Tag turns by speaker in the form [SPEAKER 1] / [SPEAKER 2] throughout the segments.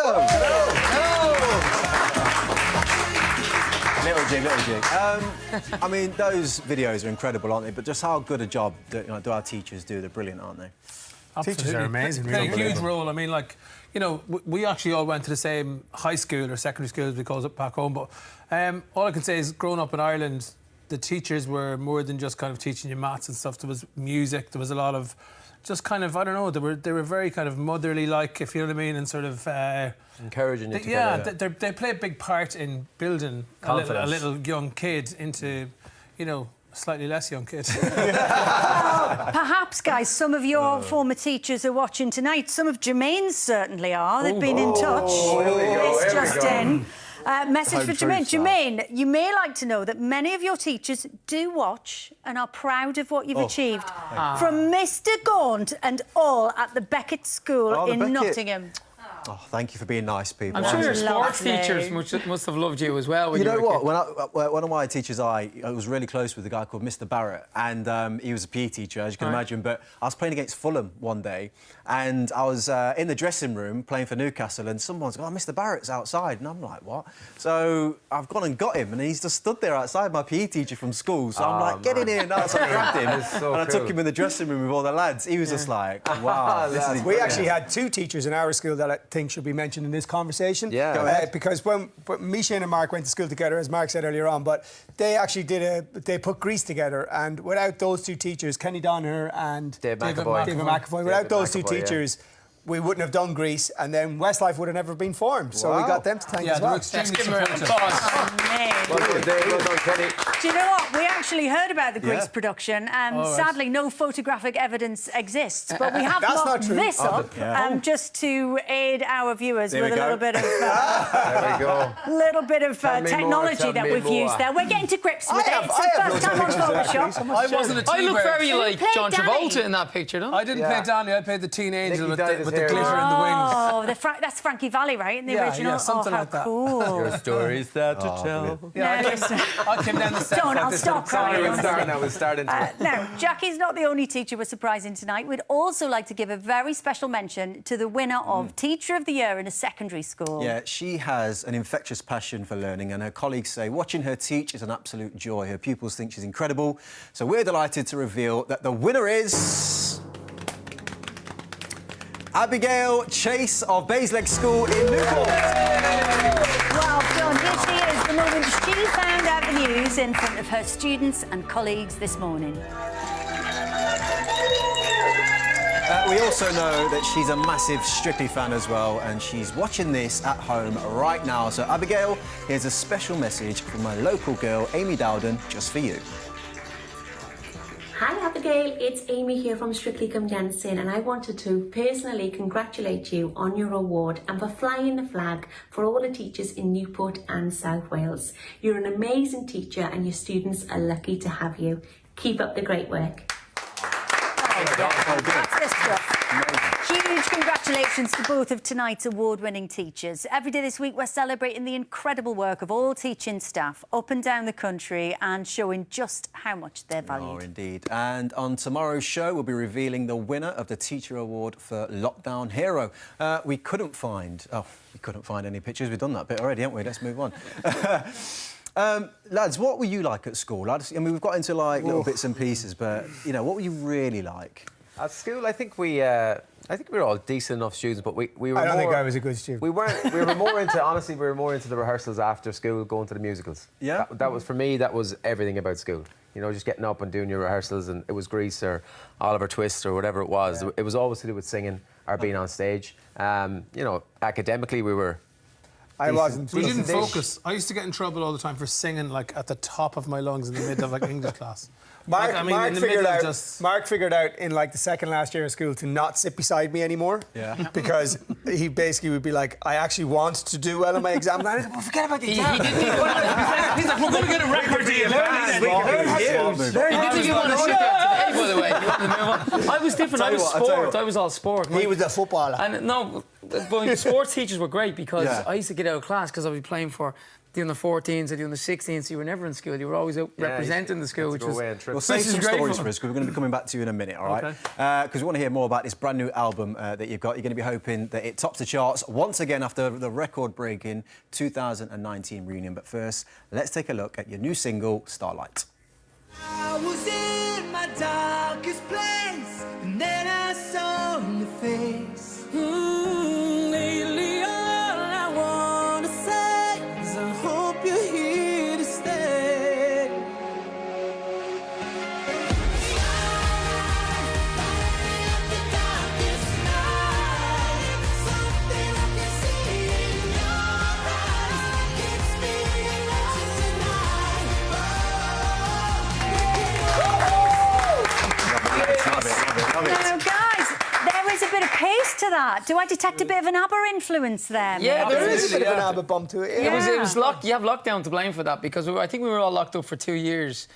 [SPEAKER 1] welcome. Little jig. I mean, those videos are incredible, aren't they? But just how good a job do our teachers do? They're brilliant, aren't they?
[SPEAKER 2] Absolutely.
[SPEAKER 3] Teachers are amazing.
[SPEAKER 2] Play a huge role. I mean, like, you know, we actually all went to the same high school or secondary school, as we call it back home. But all I can say is, growing up in Ireland, the teachers were more than just kind of teaching you maths and stuff. There was music. There was a lot of just kind of, I don't know, they were very kind of motherly, like, if you know what I mean, and sort of
[SPEAKER 4] encouraging you to
[SPEAKER 2] they play a big part in building a little young kid into, you know, a slightly less young kid.
[SPEAKER 5] Perhaps, guys, some of your former teachers are watching tonight. Some of Jermaine's certainly are. They've been in touch. It's just in. Message for Jermaine. Jermaine, you may like to know that many of your teachers do watch and are proud of what you've achieved. From Mr. Gaunt and all at the Beckett School in Nottingham.
[SPEAKER 1] Oh, thank you for being nice, people.
[SPEAKER 3] I'm sure your sports teachers must have loved you as well. When
[SPEAKER 1] you know what? One of my teachers, I was really close with a guy called Mr. Barrett, and he was a PE teacher, as you can imagine. But I was playing against Fulham one day, and I was in the dressing room playing for Newcastle, and someone's going, "Oh, Mr. Barrett's outside," and I'm like, "What?" So I've gone and got him, and he's just stood there outside, my PE teacher from school. So I'm like, "Get in here!" And I grabbed him, and I took him in the dressing room with all the lads. He was just like, "Wow, this is."
[SPEAKER 6] We actually had two teachers in our school that I think should be mentioned in this conversation.
[SPEAKER 4] Yeah. Go ahead.
[SPEAKER 6] Because when Misha and Mark went to school together, as Mark said earlier on, but they actually they put Greece together, and without those two teachers, Kenny Donner and
[SPEAKER 4] David McAvoy,
[SPEAKER 6] without those two teachers, we wouldn't have done Greece, and then Westlife would have never been formed. So we got them to thank as well.
[SPEAKER 2] Let's give them a applause.
[SPEAKER 5] Do you know what? We actually heard about the Greece production. Sadly, no photographic evidence exists, but we have locked this up just to aid our viewers with a little bit of technology that we've used there. We're getting to grips with it. It's the first time on Photoshop.
[SPEAKER 3] I look very like John Travolta in that picture, don't I?
[SPEAKER 2] I didn't play Danny. I played the teen angel with the glitter in the wings.
[SPEAKER 5] Oh, that's Frankie Valli, right? In the original.
[SPEAKER 2] Yeah, something like that.
[SPEAKER 5] Cool.
[SPEAKER 4] Your stories that to tell.
[SPEAKER 2] Yeah, I came down the steps.
[SPEAKER 5] I'll stop crying.
[SPEAKER 4] We'll start into it.
[SPEAKER 5] Now, Jackie's not the only teacher we're surprising tonight. We'd also like to give a very special mention to the winner of Teacher of the Year in a secondary school.
[SPEAKER 1] Yeah, she has an infectious passion for learning, and her colleagues say watching her teach is an absolute joy. Her pupils think she's incredible. So we're delighted to reveal that the winner is Abigail Chase of Basleigh School in Newport.
[SPEAKER 5] Well done. Here she is, the moment she found out the news in front of her students and colleagues this morning.
[SPEAKER 1] We also know that she's a massive Strictly fan as well, and she's watching this at home right now. So, Abigail, here's a special message from my local girl, Amy Dowden, just for you.
[SPEAKER 7] Hi Abigail, it's Amy here from Strictly Come Dancing, and I wanted to personally congratulate you on your award and for flying the flag for all the teachers in Newport and South Wales. You're an amazing teacher and your students are lucky to have you. Keep up the great work.
[SPEAKER 5] That's this stuff. Huge congratulations to both of tonight's award-winning teachers. Every day this week we're celebrating the incredible work of all teaching staff up and down the country and showing just how much they're valued.
[SPEAKER 1] Oh, indeed. And on tomorrow's show, we'll be revealing the winner of the Teacher Award for Lockdown Hero. We couldn't find any pictures. We've done that bit already, haven't we? Let's move on. Lads, what were you like at school? I mean, we've got into, like, little bits and pieces, but, you know, what were you really like?
[SPEAKER 4] At school, I think we were all decent enough students, but we were
[SPEAKER 6] I don't
[SPEAKER 4] more,
[SPEAKER 6] think I was a good student.
[SPEAKER 4] We were more into, honestly, we were more into the rehearsals after school, going to the musicals.
[SPEAKER 1] Yeah?
[SPEAKER 4] That was, for me, that was everything about school. You know, just getting up and doing your rehearsals, and it was Grease or Oliver Twist or whatever it was. Yeah. It was always to do with singing or being on stage. You know, academically, we were...
[SPEAKER 6] I wasn't.
[SPEAKER 2] We didn't focus. I used to get in trouble all the time for singing, like, at the top of my lungs in the middle of, like, English class.
[SPEAKER 6] Mark figured out in, like, the second last year of school to not sit beside me anymore. Yeah. Because he basically would be like, I actually want to do well in my exam. And I was like, well, forget about the exam.
[SPEAKER 3] He's like, we're going to get a record deal. He didn't even want to sit there today, by the way. I was different. I was sport. I was all sport.
[SPEAKER 6] He was a footballer.
[SPEAKER 3] And no, but sports teachers were great because I used to get out of class because I was playing for the under-14s or the under-16s, so you were never in school. You were always out representing the school, which was
[SPEAKER 1] We'll save some stories for us, because we're going to be coming back to you in a minute, all right? Because we want to hear more about this brand new album that you've got. You're going to be hoping that it tops the charts once again after the record-breaking 2019 reunion. But first, let's take a look at your new single, Starlight.
[SPEAKER 8] I was in my darkest place, and then I saw your face. Lately all I wanna say is I hope you're here to stay. Light the darkest night, something I can see in your eyes keeps me alive tonight.
[SPEAKER 5] Now, guys, there is a bit of pace to that. Do I detect a bit of an ABBA influence there?
[SPEAKER 3] Yeah,
[SPEAKER 5] maybe?
[SPEAKER 3] there is
[SPEAKER 6] a bit of an ABBA bump to it.
[SPEAKER 3] It was locked. You have lockdown to blame for that, because I think we were all locked up for 2 years,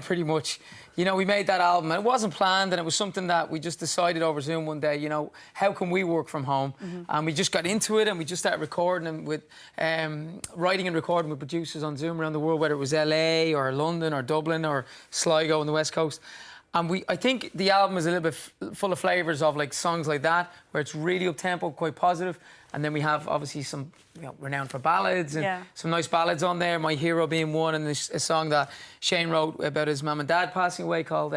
[SPEAKER 3] pretty much. You know, we made that album, and it wasn't planned, and it was something that we just decided over Zoom one day, you know, how can we work from home? And we just got into it, and we just started recording and with writing and recording with producers on Zoom around the world, whether it was LA or London or Dublin or Sligo on the West Coast. And I think the album is a little bit full of flavours of like songs like that, where it's really up-tempo, quite positive. And then we have obviously some, you know, renowned for ballads and some nice ballads on there. My Hero being one, and a song that Shane wrote about his mum and dad passing away called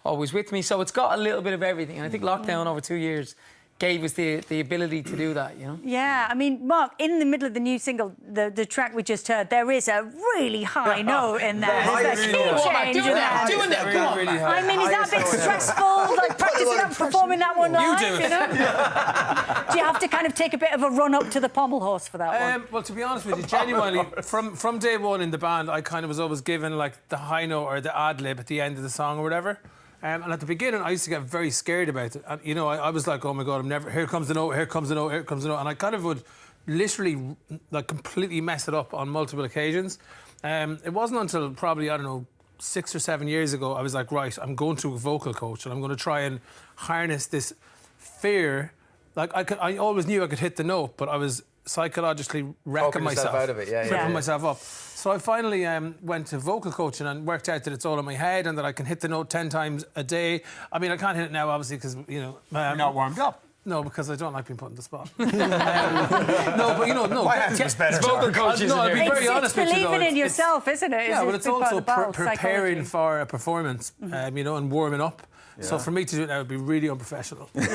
[SPEAKER 3] Always With Me. So it's got a little bit of everything. And I think lockdown over 2 years gave us the ability to do that, you know?
[SPEAKER 5] Yeah, I mean, Mark, in the middle of the new single, the track we just heard, there is a really high note in there. There's a key change in there.
[SPEAKER 3] Doing that, come on.
[SPEAKER 5] I mean, is that a bit stressful, like practicing that, performing that one live,
[SPEAKER 2] You do it.
[SPEAKER 5] you know? Do you have to kind of take a bit of a run up to the pommel horse for that one?
[SPEAKER 2] Well, to be honest with you, genuinely, from day one in the band, I kind of was always given like the high note or the ad-lib at the end of the song or whatever. And at the beginning, I used to get very scared about it. And, you know, I was like, oh my God, here comes the note, here comes the note, here comes the note. And I kind of would literally like completely mess it up on multiple occasions. It wasn't until probably, I don't know, 6 or 7 years ago, I was like, right, I'm going to a vocal coach and I'm going to try and harness this fear. Like I always knew I could hit the note, but I was psychologically wrecking myself
[SPEAKER 4] out of it,
[SPEAKER 2] ripping myself up. So I finally went to vocal coaching and worked out that it's all in my head and that I can hit the note 10 times a day. I mean, I can't hit it now, obviously, because, you know...
[SPEAKER 6] You're not warmed up.
[SPEAKER 2] No, because I don't like being put on the spot. No, but, you know, no.
[SPEAKER 6] My hands was better.
[SPEAKER 3] Vocal coaches
[SPEAKER 2] No, I'll be very honest with you,
[SPEAKER 5] It's
[SPEAKER 2] though.
[SPEAKER 5] believing in yourself, isn't it?
[SPEAKER 2] Yeah, but it's also preparing
[SPEAKER 5] psychology.
[SPEAKER 2] for a performance, you know, and warming up. So for me to do it now would be really unprofessional.
[SPEAKER 6] Why do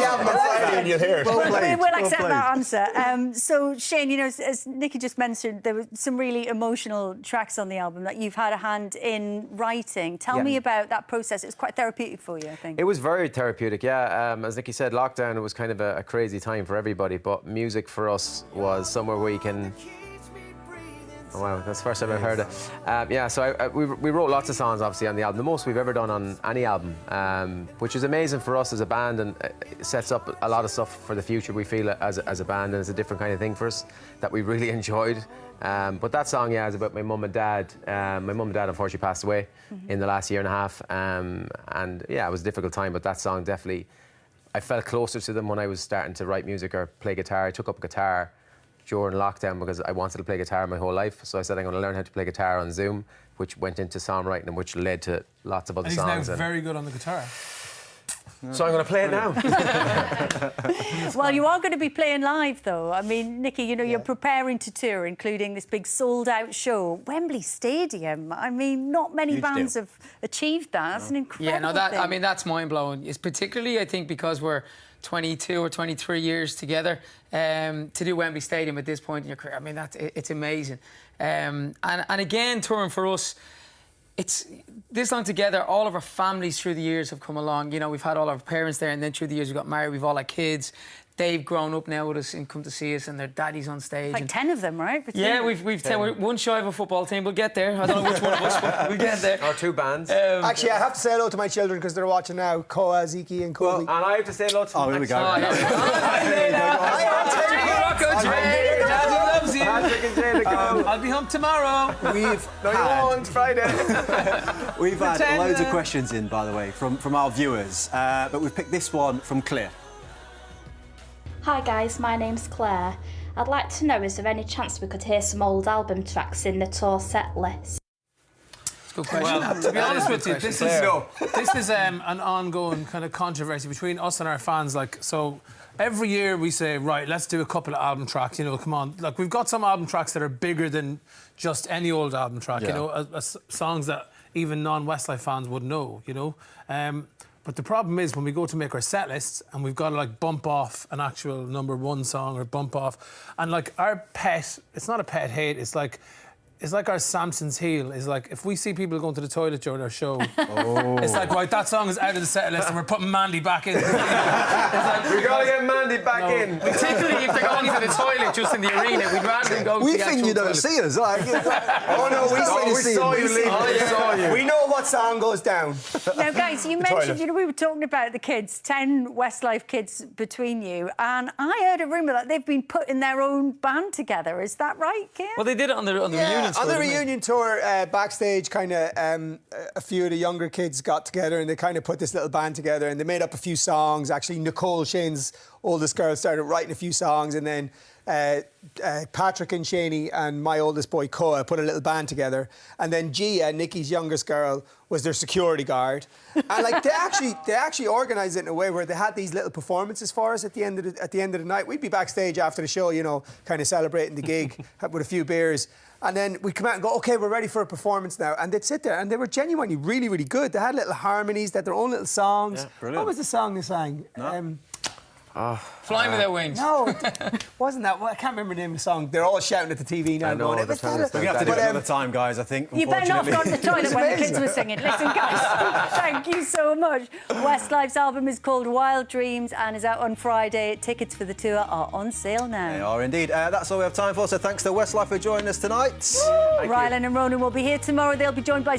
[SPEAKER 6] you have my Friday and you'll hear it?
[SPEAKER 5] We will accept that answer. So, Shane, you know, as Nicky just mentioned, there were some really emotional tracks on the album that you've had a hand in writing. Tell me about that process. It was quite therapeutic for you, I think.
[SPEAKER 4] It was very therapeutic, yeah. As Nicky said, lockdown, it was kind of a crazy time for everybody, but music for us was somewhere where you can... Oh, wow, that's the first time I've heard it. Yeah, so we wrote lots of songs, obviously, on the album. The most we've ever done on any album, which is amazing for us as a band, and it sets up a lot of stuff for the future, we feel, as a band, and it's a different kind of thing for us that we really enjoyed. But that song, yeah, is about my mum and dad. My mum and dad, unfortunately, passed away in the last year and a half. And, yeah, it was a difficult time, but that song definitely... I felt closer to them when I was starting to write music or play guitar. I took up guitar during lockdown because I wanted to play guitar my whole life. So I said I'm going to learn how to play guitar on Zoom, which went into songwriting and which led to lots of other
[SPEAKER 2] And
[SPEAKER 4] songs.
[SPEAKER 2] he's now very good on the guitar.
[SPEAKER 4] So I'm going to play it now.
[SPEAKER 5] Well, you are going to be playing live, though. I mean, Nicky, you know, you're preparing to tour, including this big sold-out show, Wembley Stadium. I mean, not many bands have achieved that. That's an incredible thing.
[SPEAKER 3] I mean, that's mind-blowing. It's particularly, I think, because we're 22 or 23 years together, to do Wembley Stadium at this point in your career. I mean, it's amazing. And again, touring for us, it's this long together. All of our families through the years have come along. You know, we've had all our parents there, and then through the years we got married. We've all had kids. They've grown up now with us and come to see us, and their daddy's on stage.
[SPEAKER 5] Like 10 of them, right?
[SPEAKER 3] Yeah, we've 10. We're one shy of a football team. We'll get there. I don't know which one of us, but we'll get there.
[SPEAKER 4] Or two bands.
[SPEAKER 6] Actually, I have to say hello to my children because they're watching now. Koa, Ziki and Kobe.
[SPEAKER 4] And I have to say hello to them.
[SPEAKER 1] Oh, here we go.
[SPEAKER 2] I'll be home tomorrow.
[SPEAKER 1] We've
[SPEAKER 4] Friday.
[SPEAKER 1] We've had loads of questions in, by the way, from our viewers, but we've picked this one from Claire.
[SPEAKER 9] Hi guys, my name's Claire. I'd like to know, is there any chance we could hear some old album tracks in the tour set list?
[SPEAKER 2] Good question. Well, to be honest with you, this is an ongoing kind of controversy between us and our fans. Like, so every year we say, right, let's do a couple of album tracks. You know, come on. Like, we've got some album tracks that are bigger than just any old album track. You know, songs that even non-Westlife fans would know. You know, but the problem is when we go to make our set lists and we've got to like bump off an actual #1 song or bump off, and like our pet, it's not a pet hate. It's like our Samson's heel. Is like if we see people going to the toilet during our show, it's like, right, that song is out of the set list and we're putting Mandy back in. It's like,
[SPEAKER 4] we gotta get Mandy back in.
[SPEAKER 3] Particularly if they're going to the toilet just in the arena, we'd rather them go to the actual
[SPEAKER 1] think you don't
[SPEAKER 3] toilet.
[SPEAKER 1] see us. Like,
[SPEAKER 6] oh no, we saw you leave. We know what song goes down.
[SPEAKER 5] Now, guys, you mentioned, you know, we were talking about the kids, 10 Westlife kids between you, and I heard a rumour that they've been putting their own band together. Is that right, Kim?
[SPEAKER 3] Well, they did it on the reunion tour.
[SPEAKER 6] On the reunion tour, backstage, kind of a few of the younger kids got together and they kind of put this little band together and they made up a few songs. Actually, Nicole, Shane's oldest girl, started writing a few songs, and then Patrick and Shaney and my oldest boy, Koa, put a little band together. And then Gia, Nikki's youngest girl, was their security guard. And like they actually organised it in a way where they had these little performances for us at the end of the night. We'd be backstage after the show, you know, kind of celebrating the gig with a few beers. And then we'd come out and go, OK, we're ready for a performance now. And they'd sit there and they were genuinely really, really good. They had little harmonies, they had their own little songs.
[SPEAKER 1] Yeah, brilliant.
[SPEAKER 6] What was the song they sang?
[SPEAKER 1] No.
[SPEAKER 3] Flying Without Wings.
[SPEAKER 6] No, wasn't that? Well, I can't remember the name of the song. They're all shouting at the TV now.
[SPEAKER 4] I know,
[SPEAKER 6] going,
[SPEAKER 4] they're telling us
[SPEAKER 1] We're going to have to do it another time, guys, I think.
[SPEAKER 5] You better not have gone to the toilet when the kids were singing. Listen, guys, thank you so much. Westlife's album is called Wild Dreams and is out on Friday. Tickets for the tour are on sale now.
[SPEAKER 1] They are indeed. That's all we have time for, so thanks to Westlife for joining us tonight.
[SPEAKER 5] Rylan and Ronan will be here tomorrow. They'll be joined by